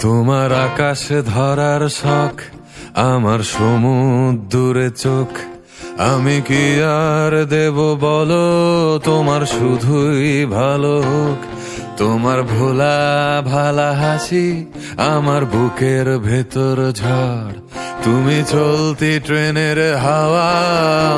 তোমার আকাশে ধরার শখ, আমার সমুদ্রে চোখ। আমি কি আর দেব বলো, তোমার শুধুই ভালো হোক। তোমার ভোলা ভালা হাসি আমার বুকের ভেতর ঝড়। তুমি চলতি ট্রেনের হাওয়া,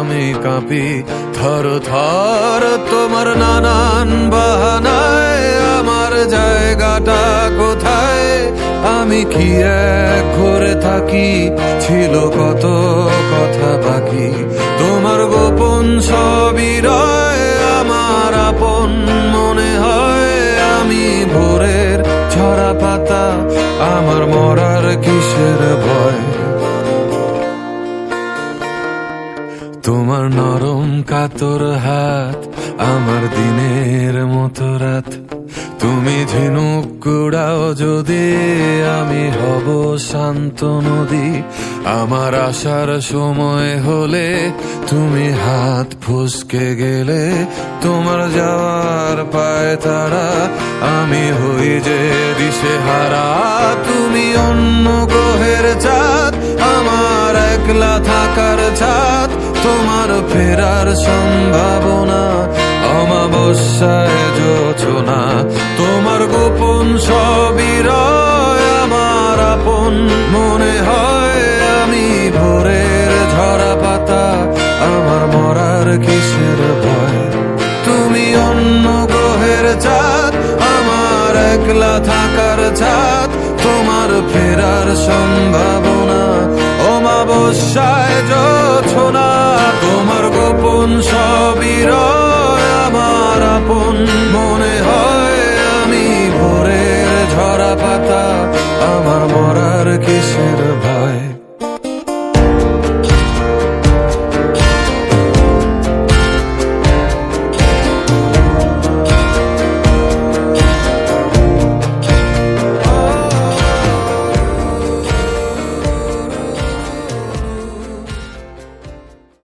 আমি কাঁপি থর থর। তোমার নানান বাহানায় আমার জায়গাটা কোথায়? আমি কি এক ঘরে থাকি, ছিল কত কথা বাকি। তোমার গোপন সবই রয় আমার আপন মনে হয়। আমি ভোরের ঝরা পাতা, আমার মরার কিসের ভয়? তোমার নরম কাতর হাত আমার দিনের মতো রাত। তুমি ঝিনুক কুড়াও যদি, আমি হব শান্ত নদী। আমার আসার সময় হলে তুমি হাত ফসকে গেলে। তোমার যাওয়ার পায় তারা, আমি হই যে দিশেহারা। তুমি অন্য গ্রহের চাঁদ, আমার একলা থাকার ছাদ। তোমার ফেরার সম্ভাবনা অমাবস্যায় যোছনা। তোমার গোপন সবই রয় আমার আপন মনে হয়। আমি ভোরের ঝরা পাতা, আমার মরার কিসের ভয়? তুমি অন্য গ্রহের চাঁদ, আমার একলা থাকার ছাদ। তোমার ফেরার সম্ভাবনা অমাবস্যায় যোছনা। তোমার গোপন সবই রয় আমার আপন মনে হয়। আমি ভোরের ঝরা পাতা, আমার মরার কিসের ভয়?